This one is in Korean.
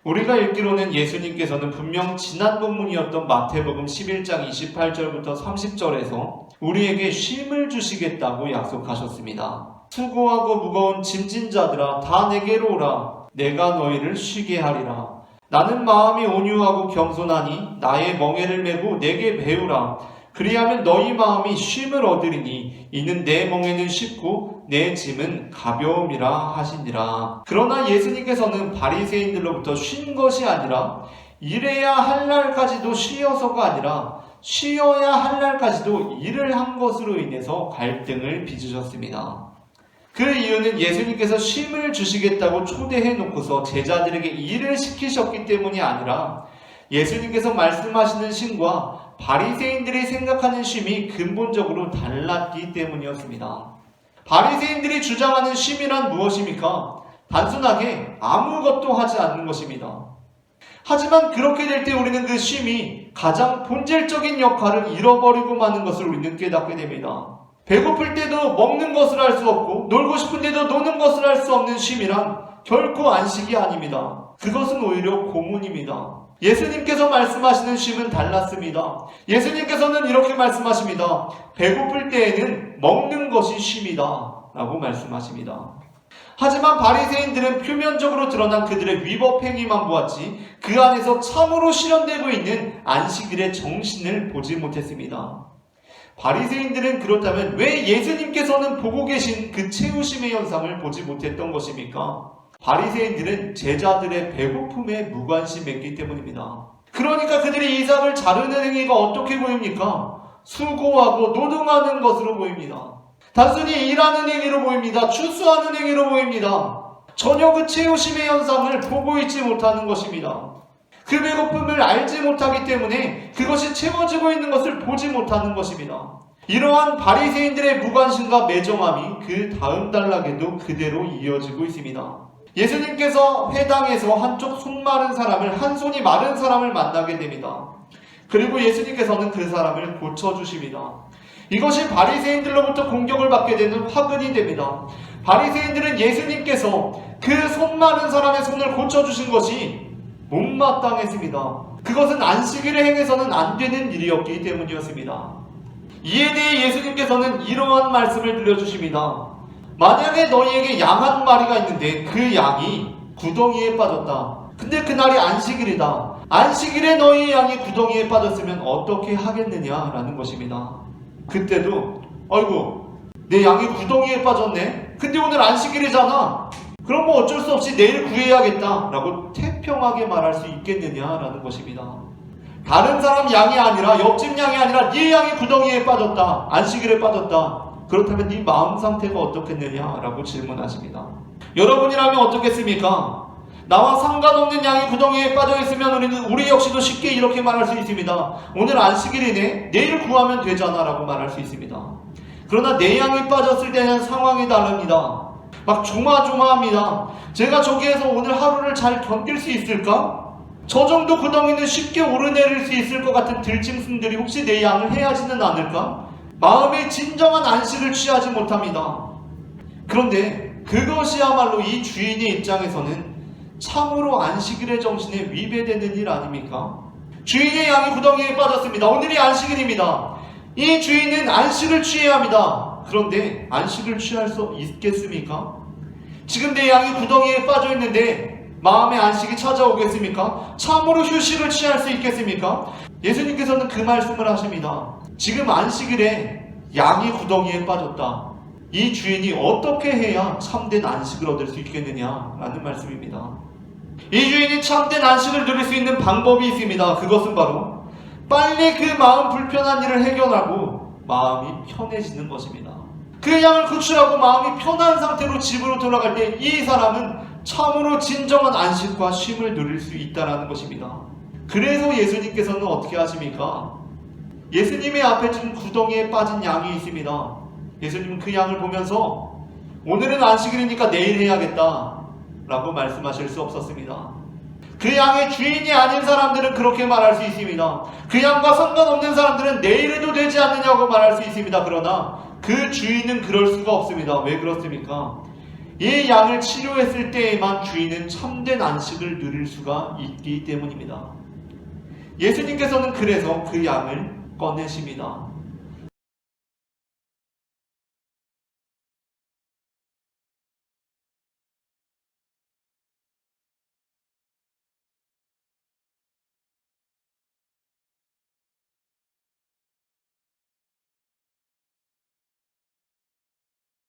우리가 읽기로는 예수님께서는 분명 지난 본문이었던 마태복음 11장 28절부터 30절에서 우리에게 쉼을 주시겠다고 약속하셨습니다. 수고하고 무거운 짐진 자들아 다 내게로 오라. 내가 너희를 쉬게 하리라. 나는 마음이 온유하고 겸손하니 나의 멍에를 메고 내게 배우라. 그리하면 너희 마음이 쉼을 얻으리니 이는 내 멍에는 쉽고 내 짐은 가벼움이라 하시니라. 그러나 예수님께서는 바리새인들로부터 쉰 것이 아니라 일해야 할 날까지도 쉬어서가 아니라 쉬어야 할 날까지도 일을 한 것으로 인해서 갈등을 빚으셨습니다. 그 이유는 예수님께서 쉼을 주시겠다고 초대해 놓고서 제자들에게 일을 시키셨기 때문이 아니라 예수님께서 말씀하시는 쉼과 바리새인들이 생각하는 쉼이 근본적으로 달랐기 때문이었습니다. 바리새인들이 주장하는 쉼이란 무엇입니까? 단순하게 아무것도 하지 않는 것입니다. 하지만 그렇게 될 때 우리는 그 쉼이 가장 본질적인 역할을 잃어버리고 마는 것을 우리는 깨닫게 됩니다. 배고플 때도 먹는 것을 할 수 없고 놀고 싶은 데도 노는 것을 할 수 없는 쉼이란 결코 안식이 아닙니다. 그것은 오히려 고문입니다. 예수님께서 말씀하시는 쉼은 달랐습니다. 예수님께서는 이렇게 말씀하십니다. 배고플 때에는 먹는 것이 쉼이다 라고 말씀하십니다. 하지만 바리새인들은 표면적으로 드러난 그들의 위법 행위만 보았지 그 안에서 참으로 실현되고 있는 안식일의 정신을 보지 못했습니다. 바리새인들은 그렇다면 왜 예수님께서는 보고 계신 그 채우심의 현상을 보지 못했던 것입니까? 바리새인들은 제자들의 배고픔에 무관심했기 때문입니다. 그러니까 그들이 이 삽을 자르는 행위가 어떻게 보입니까? 수고하고 노동하는 것으로 보입니다. 단순히 일하는 행위로 보입니다. 추수하는 행위로 보입니다. 전혀 그 채우심의 현상을 보고 있지 못하는 것입니다. 그 배고픔을 알지 못하기 때문에 그것이 채워지고 있는 것을 보지 못하는 것입니다. 이러한 바리새인들의 무관심과 매정함이 그 다음 단락에도 그대로 이어지고 있습니다. 예수님께서 회당에서 한쪽 손 마른 사람을 한 손이 마른 사람을 만나게 됩니다. 그리고 예수님께서는 그 사람을 고쳐주십니다. 이것이 바리새인들로부터 공격을 받게 되는 화근이 됩니다. 바리새인들은 예수님께서 그 손 마른 사람의 손을 고쳐주신 것이 못마땅했습니다. 그것은 안식일에 행해서는 안 되는 일이었기 때문이었습니다. 이에 대해 예수님께서는 이러한 말씀을 들려주십니다. 만약에 너희에게 양 한 마리가 있는데 그 양이 구덩이에 빠졌다. 근데 그날이 안식일이다. 안식일에 너희의 양이 구덩이에 빠졌으면 어떻게 하겠느냐라는 것입니다. 그때도 아이고 내 양이 구덩이에 빠졌네. 근데 오늘 안식일이잖아. 그럼 뭐 어쩔 수 없이 내일 구해야겠다 라고 태평하게 말할 수 있겠느냐라는 것입니다. 다른 사람 양이 아니라 옆집 양이 아니라 네 양이 구덩이에 빠졌다. 안식일에 빠졌다. 그렇다면 네 마음 상태가 어떻겠느냐라고 질문하십니다. 여러분이라면 어떻겠습니까? 나와 상관없는 양이 구덩이에 빠져있으면 우리 역시도 쉽게 이렇게 말할 수 있습니다. 오늘 안식일이네. 내일 구하면 되잖아 라고 말할 수 있습니다. 그러나 내 양이 빠졌을 때는 상황이 다릅니다. 막 조마조마합니다. 제가 저기에서 오늘 하루를 잘 견딜 수 있을까? 저 정도 구덩이는 쉽게 오르내릴 수 있을 것 같은 들짐승들이 혹시 내 양을 해하지는 않을까? 마음의 진정한 안식을 취하지 못합니다. 그런데 그것이야말로 이 주인의 입장에서는 참으로 안식일의 정신에 위배되는 일 아닙니까? 주인의 양이 구덩이에 빠졌습니다. 오늘이 안식일입니다. 이 주인은 안식을 취해야 합니다. 그런데 안식을 취할 수 있겠습니까? 지금 내 양이 구덩이에 빠져 있는데 마음의 안식이 찾아오겠습니까? 참으로 휴식을 취할 수 있겠습니까? 예수님께서는 그 말씀을 하십니다. 지금 안식일에 양이 구덩이에 빠졌다. 이 주인이 어떻게 해야 참된 안식을 얻을 수 있겠느냐라는 말씀입니다. 이 주인이 참된 안식을 누릴 수 있는 방법이 있습니다. 그것은 바로 빨리 그 마음 불편한 일을 해결하고 마음이 편해지는 것입니다. 그 양을 구출하고 마음이 편한 상태로 집으로 돌아갈 때 이 사람은 참으로 진정한 안식과 쉼을 누릴 수 있다는 것입니다. 그래서 예수님께서는 어떻게 하십니까? 예수님의 앞에 지금 구덩이에 빠진 양이 있습니다. 예수님은 그 양을 보면서 오늘은 안식일이니까 내일 해야겠다 라고 말씀하실 수 없었습니다. 그 양의 주인이 아닌 사람들은 그렇게 말할 수 있습니다. 그 양과 상관없는 사람들은 내일 해도 되지 않느냐고 말할 수 있습니다. 그러나 그 주인은 그럴 수가 없습니다. 왜 그렇습니까? 이 양을 치료했을 때에만 주인은 참된 안식을 누릴 수가 있기 때문입니다. 예수님께서는 그래서 그 양을 꺼내십니다.